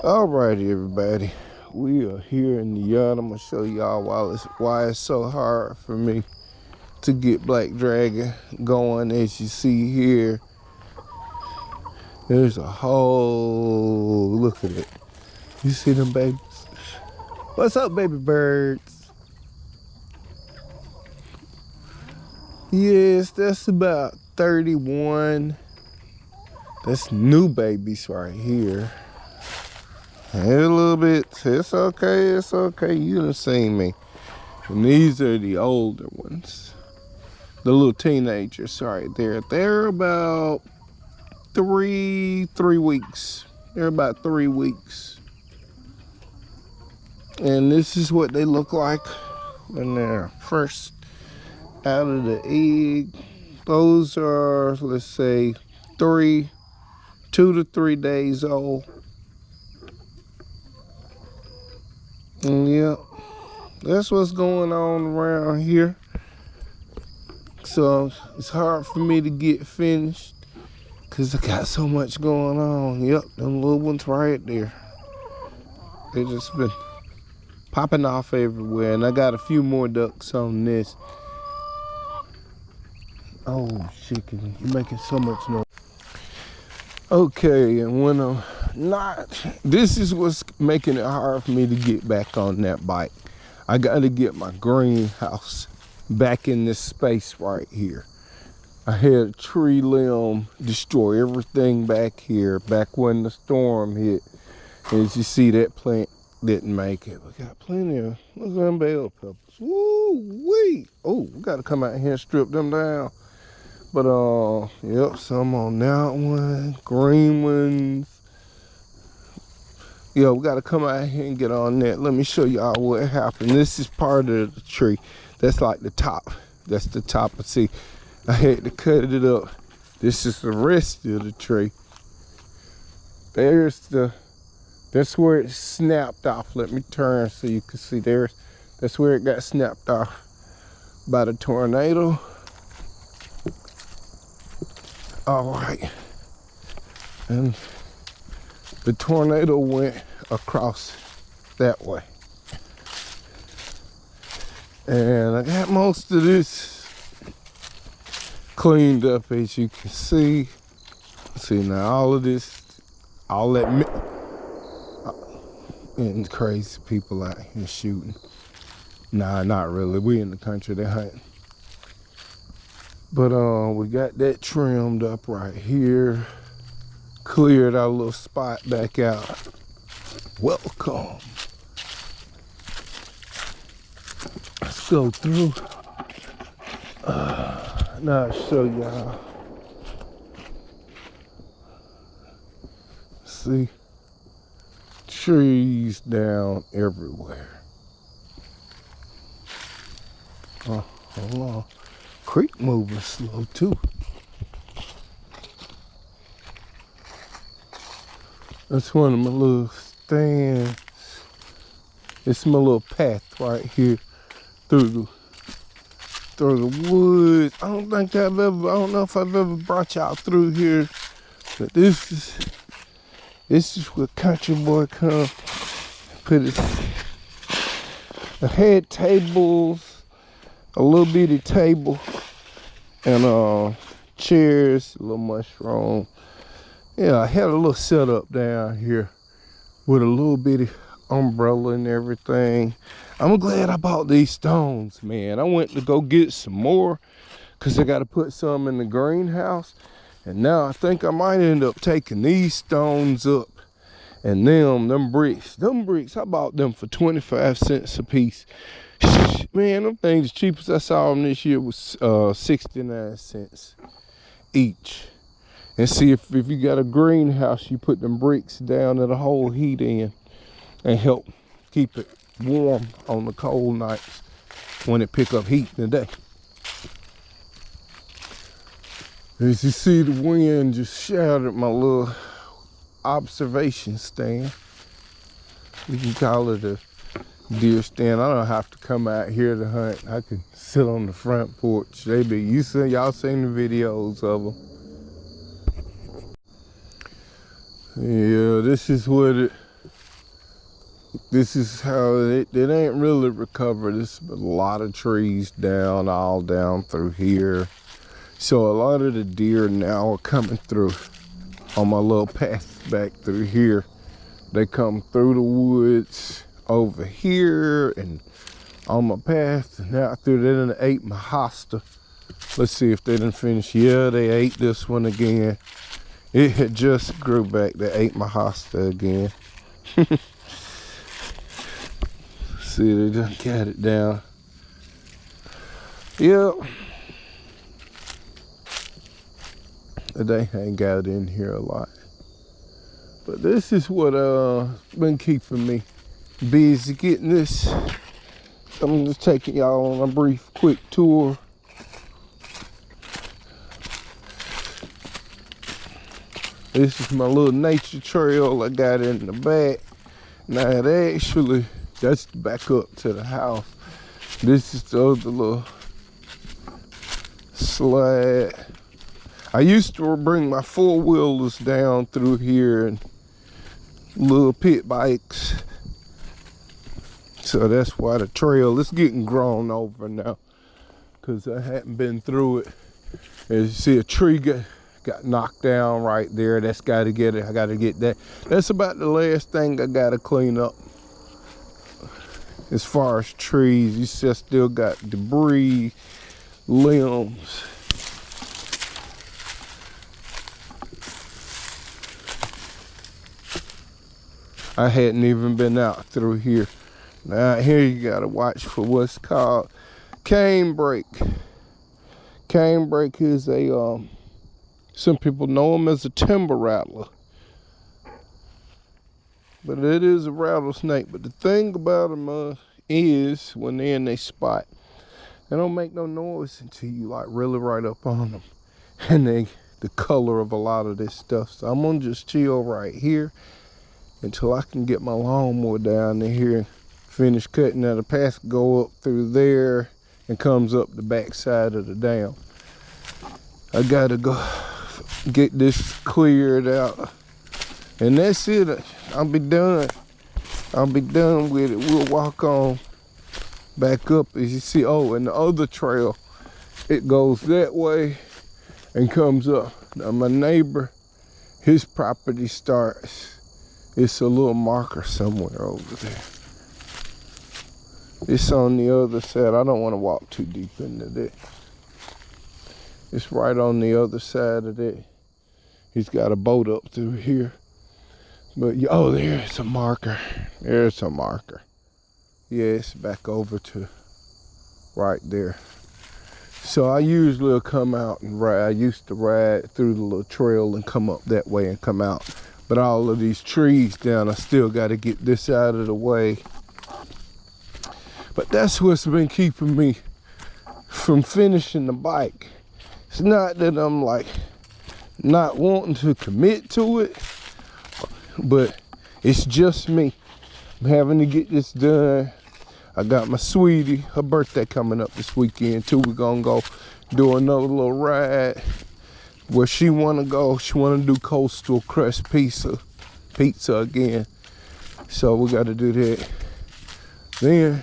Alrighty, everybody. We are here in the yard. I'm gonna show y'all why it's so hard for me to get Black Dragon going. As you see here, there's a whole look at it. You see them babies? What's up, baby birds? Yes, that's about 31. That's new babies right here. Hey, a little bit. It's okay. It's okay. You done seen me. And these are the older ones. The little teenagers right there. They're about three weeks. They're about 3 weeks. And this is what they look like when they're first out of the egg. Those are, let's say, 2 to 3 days old. And yeah, that's what's going on around here. So it's hard for me to get finished because I got so much going on. Yep, them little ones right there. They just been popping off everywhere. And I got a few more ducks on this. Oh, chicken, you're making so much noise. Okay, and when I'm not, this is what's making it hard for me to get back on that bike. I got to get my greenhouse back in this space right here. I had a tree limb destroy everything back here, back when the storm hit. As you see, that plant didn't make it. We got plenty of, look at them bell peppers. Woo-wee. Oh, we got to come out here and strip them down. But, yep, some on that one, green ones. Yeah, we got to come out here and get on that. Let me show y'all what happened. This is part of the tree. That's like the top. That's the top. See, I had to cut it up. This is the rest of the tree. That's where it snapped off. Let me turn so you can see that's where it got snapped off by the tornado. All right. And the tornado went across that way. And I got most of this cleaned up, as you can see. See, now all of this, all that, and crazy people out here shooting. Nah, not really. We in the country, they hunting. But we got that trimmed up right here. Cleared our little spot back out. Welcome. Let's go through. Now I'll show y'all. See, trees down everywhere. Oh, hold on. Creek moving slow too. That's one of my little stands. It's my little path right here through the woods. I don't know if I've ever brought y'all through here, but this is where Country Boy come. Put his, I had tables, a little bitty table, and chairs, a little mushroom. Yeah, I had a little setup down here with a little bitty umbrella and everything. I'm glad I bought these stones, man. I went to go get some more because I got to put some in the greenhouse. And now I think I might end up taking these stones up and them bricks. Them bricks, I bought them for 25 cents a piece. Man, them things, the cheapest I saw them this year was 69 cents each. And see, if you got a greenhouse, you put them bricks down at a whole heat in and help keep it warm on the cold nights when it pick up heat in the day. As you see, the wind just shattered my little observation stand. We can call it a deer stand. I don't have to come out here to hunt. I can sit on the front porch. Y'all seen the videos of them. Yeah, this is what This is how it ain't really recovered. It's a lot of trees down, all down through here. So a lot of the deer now are coming through on my little path back through here. They come through the woods over here and on my path and out through there, and they ate my hosta. Let's see if they didn't finish. Yeah, they ate this one again. It had just grew back. They ate my hosta again. See, they done got it down. Yep. They ain't got in here a lot. But this is what been keeping me busy, getting this. I'm just taking y'all on a brief, quick tour. This is my little nature trail I got in the back. Now that's back up to the house. This is the other little slide. I used to bring my four-wheelers down through here and little pit bikes. So that's why the trail is getting grown over now, because I hadn't been through it. As you see, a tree got knocked down right there. That's got to get it. I got to get that. That's about the last thing I got to clean up. As far as trees, you still got debris, limbs. I hadn't even been out through here. Now here you gotta watch for what's called canebrake. Canebrake is a, some people know them as a timber rattler. But it is a rattlesnake. But the thing about them is when they're in their spot, they don't make no noise until you like really right up on them. And the color of a lot of this stuff. So I'm gonna just chill right here until I can get my lawnmower down in here, finish cutting. Now the path go up through there and comes up the back side of the dam. I gotta go get this cleared out, and that's it. I'll be done. I'll be done with it. We'll walk on back up, as you see. Oh, and the other trail, it goes that way and comes up. Now my neighbor, his property starts. It's a little marker somewhere over there. It's on the other side. I don't want to walk too deep into that. It's right on the other side of that. He's got a boat up through here. But, oh, there's a marker. There's a marker. Yeah, it's back over to right there. So I usually will come out and ride. I used to ride through the little trail and come up that way and come out. But all of these trees down, I still got to get this out of the way. But that's what's been keeping me from finishing the bike. It's not that I'm like not wanting to commit to it, but it's just me. I'm having to get this done. I got my sweetie, her birthday coming up this weekend too. We're gonna go do another little ride. Where she wanna go, she wanna do Coastal Crust pizza again. So we gotta do that. Then,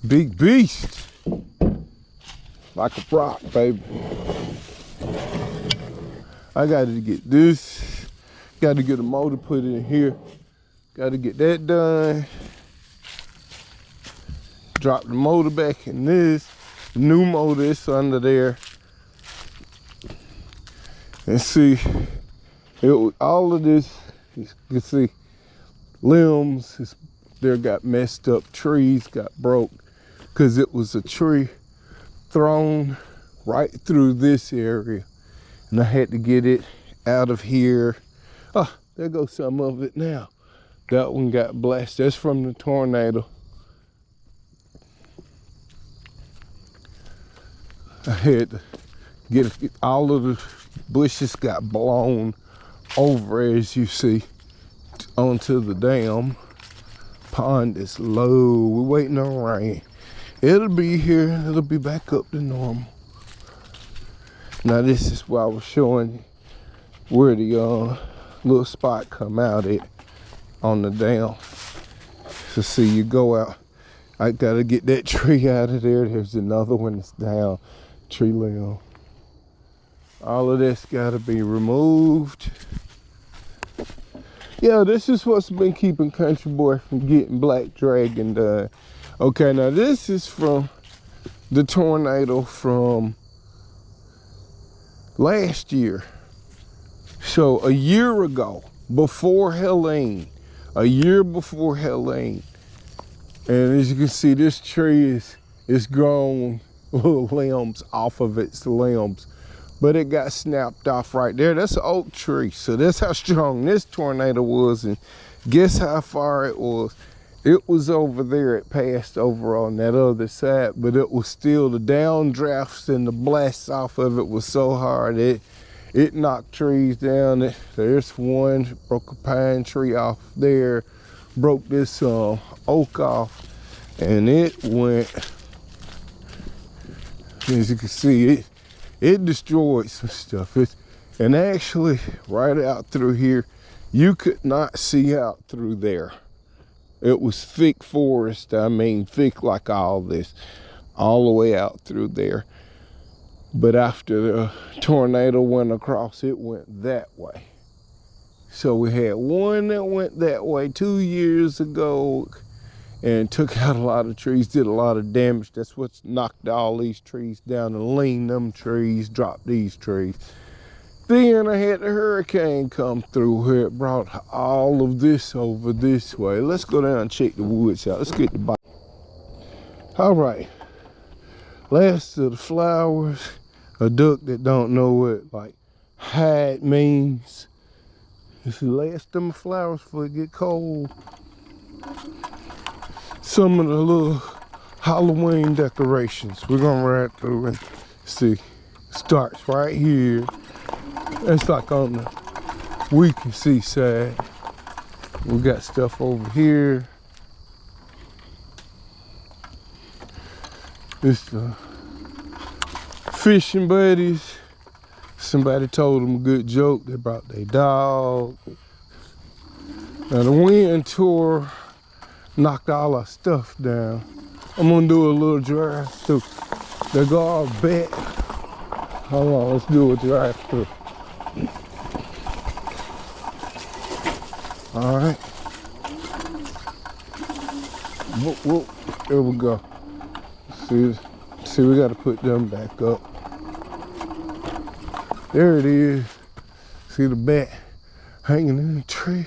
big beast. Like a rock, baby. I gotta get this. Gotta get a motor put in here. Gotta get that done. Drop the motor back in this. The new motor is under there. And see, all of this, you can see limbs, there got messed up, trees got broke, because it was a tree thrown right through this area. And I had to get it out of here. Oh, there goes some of it now. That one got blasted. That's from the tornado. I had to get all of the bushes got blown over, as you see, onto the dam. Pond is low. We're waiting on rain. It'll be here. It'll be back up to normal. Now this is why I was showing you where the little spot come out at on the dam. So see, you go out. I gotta get that tree out of there. There's another one that's down, tree limb. All of this gotta be removed. Yeah, this is what's been keeping Country Boy from getting Black Dragon done. Okay, now this is from the tornado from last year. So a year ago, before Helene, a year before Helene, and as you can see, this tree is grown little limbs off of its limbs, but it got snapped off right there. That's an oak tree, so that's how strong this tornado was. And guess how far it was? It was over there. It passed over on that other side, but it was still, the downdrafts and the blasts off of it was so hard it knocked trees down. There's one, broke a pine tree off there, broke this oak off, and it went, as you can see, it destroyed some stuff. And actually, right out through here, you could not see out through there. It was thick forest. I mean, thick like all this, all the way out through there. But after the tornado went across, it went that way. So we had one that went that way 2 years ago and took out a lot of trees, did a lot of damage. That's what's knocked all these trees down and leaned them trees, dropped these trees. Then I had the hurricane come through where it brought all of this over this way. Let's go down and check the woods out. Let's get the bike. All right, last of the flowers. A duck that don't know what like hide means. It's the last of my flowers before it get cold. Some of the little Halloween decorations. We're gonna ride through and see. Starts right here. It's like on the we can see side. We got stuff over here. It's the fishing buddies. Somebody told them a good joke. They brought their dog. Now the wind tore, knocked all our stuff down. I'm gonna do a little drive through. They go all back. Hold on, let's do a drive through. All right. Whoop, whoop. There we go. See, we got to put them back up. There it is. See the bat hanging in the tree?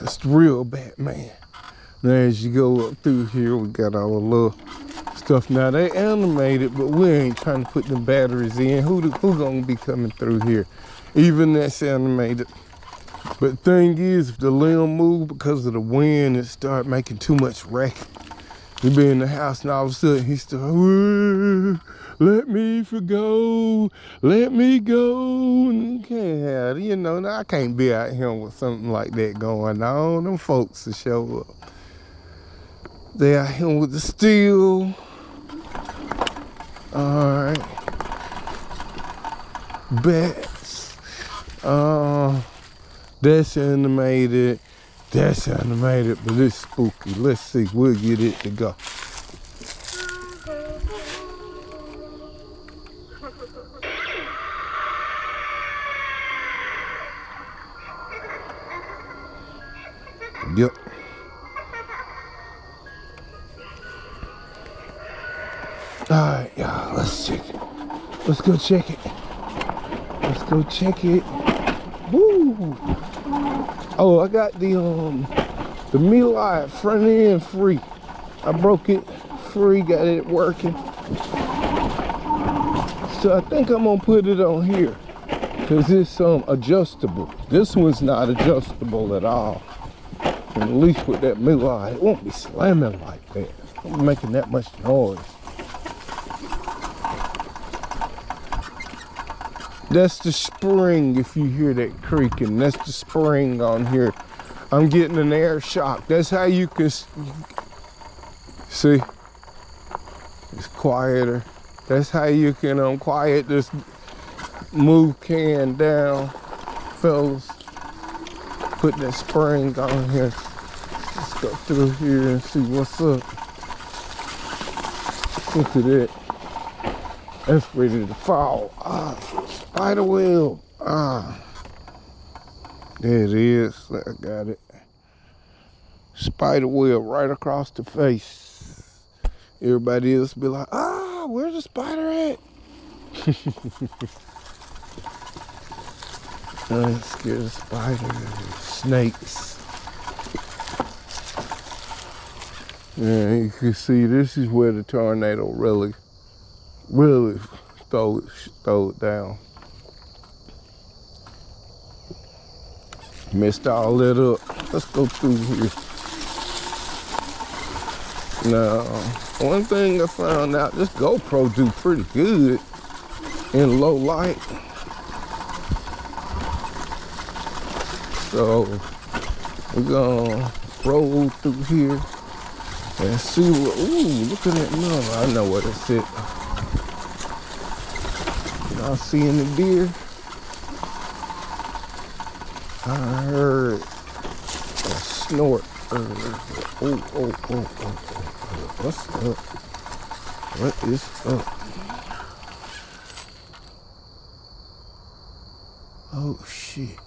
That's the real Batman. Now as you go up through here, we got all the little stuff. Now they animated, but we ain't trying to put them batteries in. Who gonna be coming through here? Even that's animated. But thing is, if the limb move because of the wind, it start making too much racket. He be in the house and all of a sudden he start, let me go, let me go. And you can't have, you know, now I can't be out here with something like that going on. Them folks to show up. They out here with the steel. All right. Bats. That's animated. That's animated, but it's spooky. Let's see, we'll get it to go. Yep. All right, y'all, let's check it. Let's go check it. Let's go check it. Woo! Oh, I got the Miele front end free. I broke it free, got it working. So I think I'm gonna put it on here because it's adjustable. This one's not adjustable at all. And at least with that Miele, it won't be slamming like that. It won't be making that much noise. That's the spring, if you hear that creaking. That's the spring on here. I'm getting an air shock. That's how you can see. It's quieter. That's how you can quiet this move can down, fellas. Put that spring on here. It's sneak up through here and see what's up. Look at that. That's ready to fall. Ah, spider web. Ah. There it is. I got it. Spider web right across the face. Everybody else be like, ah, where's the spider at? I ain't scared of spiders, snakes. Yeah, you can see this is where the tornado really throw it down. Messed all that up. Let's go through here. Now, one thing I found out, this GoPro do pretty good in low light. So we're gonna roll through here and see what, ooh, look at that number. I know what it's at. Y'all see any deer? I heard a snort earlier. Oh. What's up? What is up? Oh shit.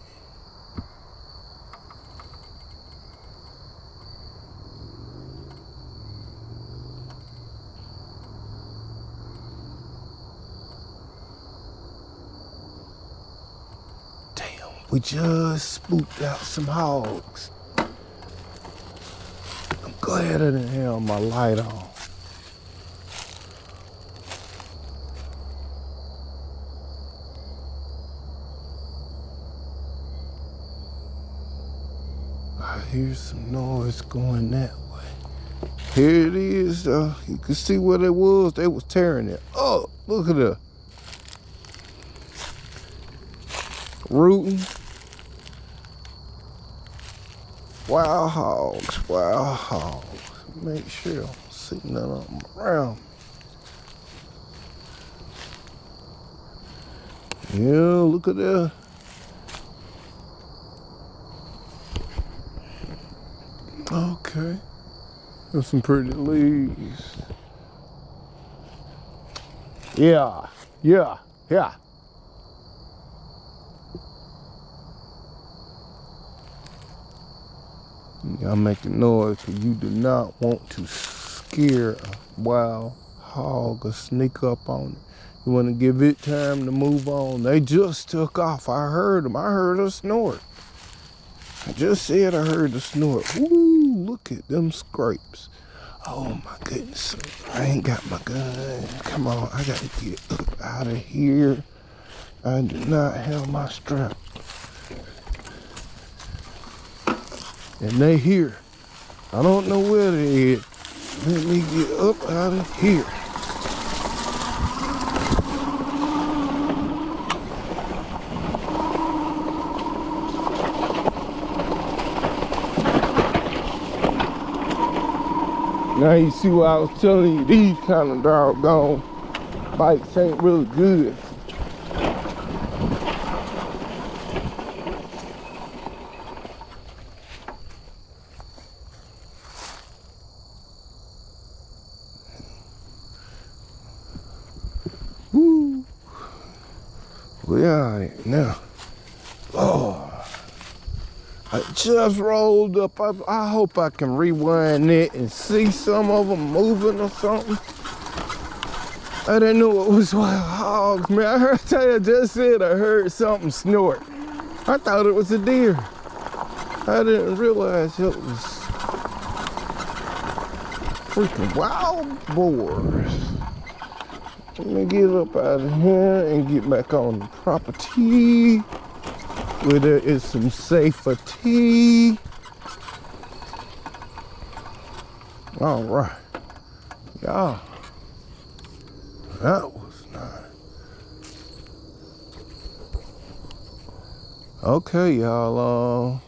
We just spooked out some hogs. I'm glad I didn't have my light on. I hear some noise going that way. Here it is. You can see what it was. They was tearing it up. Look at that. Rooting. Wild hogs, wild hogs. Make sure I don't see none of them around. Yeah, look at that. Okay. There's some pretty leaves. Yeah. Y'all making noise because you do not want to scare a wild hog or sneak up on it. You want to give it time to move on. They just took off. I heard them. I heard a snort. I just said I heard the snort. Woo, look at them scrapes. Oh my goodness. I ain't got my gun. Come on, I got to get up out of here. I do not have my strap. And they here. I don't know where they at. Let me get up out of here. Now you see what I was telling you, these kind of doggone bikes ain't really good. Woo! We all right now. Oh, I just rolled up. I hope I can rewind it and see some of them moving or something. I didn't know it was wild hogs, man. I just said I heard something snort. I thought it was a deer. I didn't realize it was freaking wild boars. Let me get up out of here and get back on the property where there is some safety. All right, y'all. That was nice. Okay, y'all.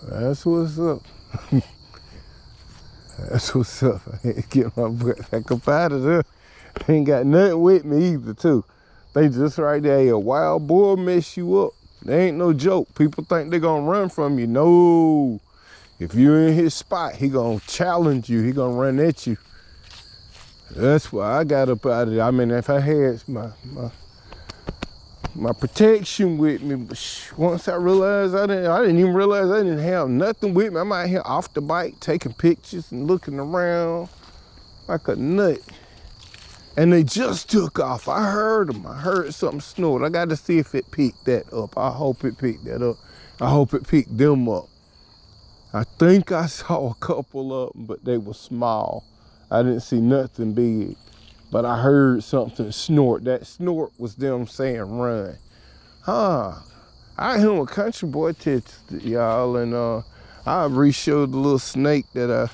That's what's up. That's what's up. I had to get my butt back up out of there. Ain't got nothing with me either, too. They just right there. A wild boar mess you up. They ain't no joke. People think they're gonna run from you. No. If you're in his spot, he gonna challenge you. He gonna run at you. That's why I got up out of it. I mean, if I had my protection with me, but once I realized I didn't even realize I didn't have nothing with me. I'm out here off the bike, taking pictures and looking around like a nut. And they just took off. I heard them. I heard something snort. I got to see if it picked that up. I hope it picked that up. I hope it picked them up. I think I saw a couple of them, but they were small. I didn't see nothing big, but I heard something snort. That snort was them saying run. I hear a country boy text y'all, and I re-showed the little snake that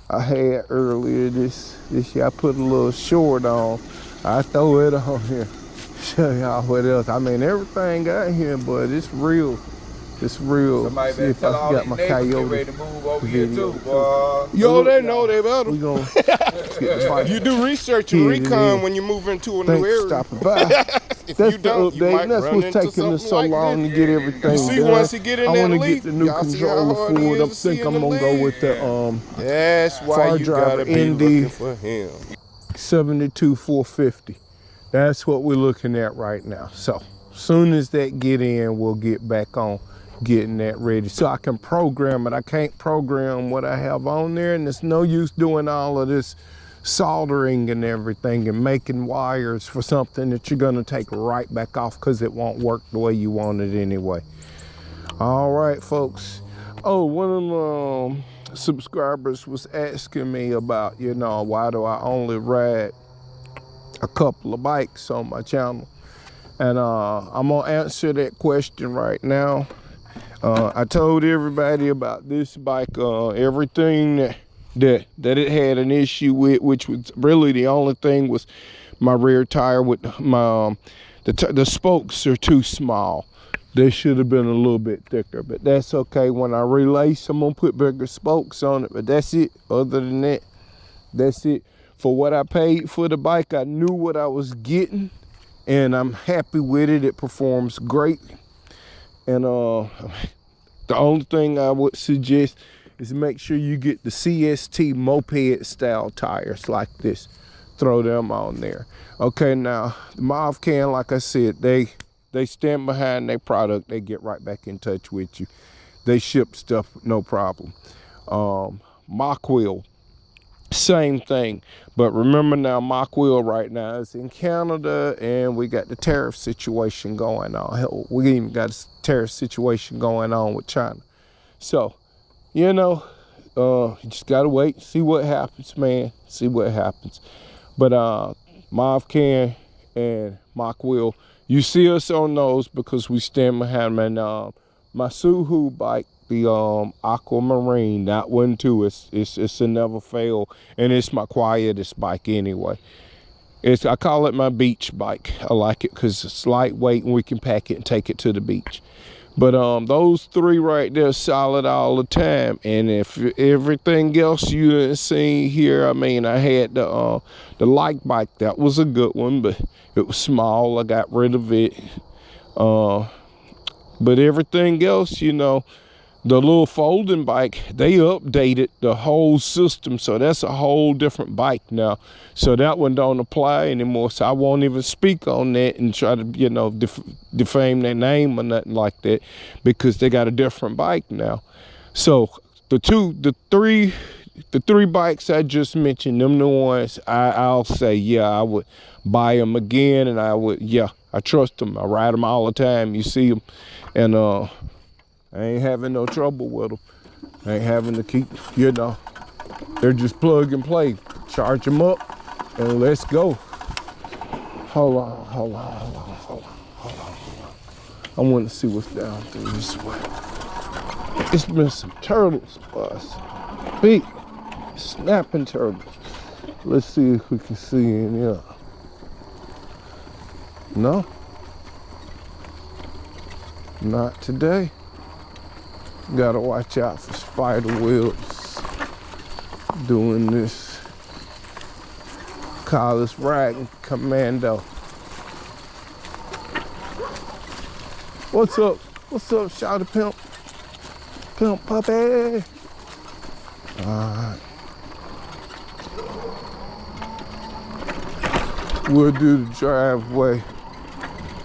I had earlier this year. I put a little short on. I throw it on here. Show y'all what else. I mean, everything got here, but it's real. It's real. Somebody see if I got my coyote ready to move over here too, boy. Yo, they know they better. We gonna you do research and recon when you move into a new area. Stopping by. If that's you don't, the update. That's what's taking us so like long to get everything you see, done. once you get in I want to leaf, get the new controller for it. I think I'm gonna go with the That's why you gotta be looking for him. 72450. That's what we're looking at right now. So soon as that get in, we'll get back on getting that ready so I can program it. I can't program what I have on there, and it's no use doing all of this soldering and everything and making wires for something that you're gonna take right back off because it won't work the way you want it anyway. All right, folks. Oh, one of them subscribers was asking me about, you know, why do I only ride a couple of bikes on my channel, and I'm gonna answer that question right now. I told everybody about this bike, everything that it had an issue with, which was really the only thing was my rear tire with my the spokes are too small. They should have been a little bit thicker, but that's okay. When I relace, I'm gonna put bigger spokes on it, but that's it. Other than that, that's it. For what I paid for the bike, I knew what I was getting, and I'm happy with it. It performs great. And the only thing I would suggest is make sure you get the CST moped style tires like this. Throw them on there. Okay, now the Movcan, like I said, they stand behind their product. They get right back in touch with you. They ship stuff, no problem. Mach-Wheel, same thing. But remember now, Mach-Wheel right now is in Canada, and we got the tariff situation going on. Hell, we even got a tariff situation going on with China. So, you know, you just gotta wait, see what happens, man. See what happens. But Movcan and Mach-Wheel, you see us on those because we stand behind them. And my Suhu bike, the Aquamarine, that one too, it's a never fail, and it's my quietest bike anyway. I call it my beach bike. I like it because it's lightweight and we can pack it and take it to the beach. But those three right there solid all the time. And if everything else you didn't see here, I mean, I had the light bike. That was a good one, but it was small. I got rid of it. But everything else, you know, the little folding bike, they updated the whole system, so that's a whole different bike now. So that one don't apply anymore, so I won't even speak on that and try to, you know, defame their name or nothing like that, because they got a different bike now. So the three bikes I just mentioned, them the ones I'll say, yeah, I would buy them again, and I trust them. I ride them all the time. You see them, and I ain't having no trouble with them. I ain't having to keep, you know, they're just plug and play. Charge them up and let's go. Hold on. I want to see what's down through this way. It's been some turtles for us. Big snapping turtles. Let's see if we can see in here. No? Not today. Gotta watch out for spider webs doing this. Call this riding commando. What's up? What's up, Shouty Pimp? Pimp puppy. Alright. We'll do the driveway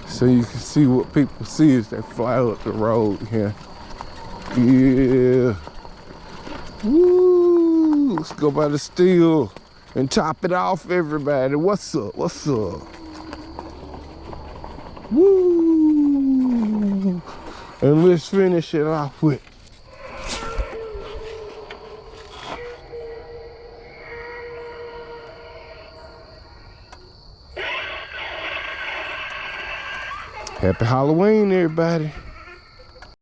so you can see what people see as they fly up the road here. Yeah. Woo! Let's go by the steel and top it off, everybody. What's up? What's up? Woo! And let's finish it off with Happy Halloween, everybody.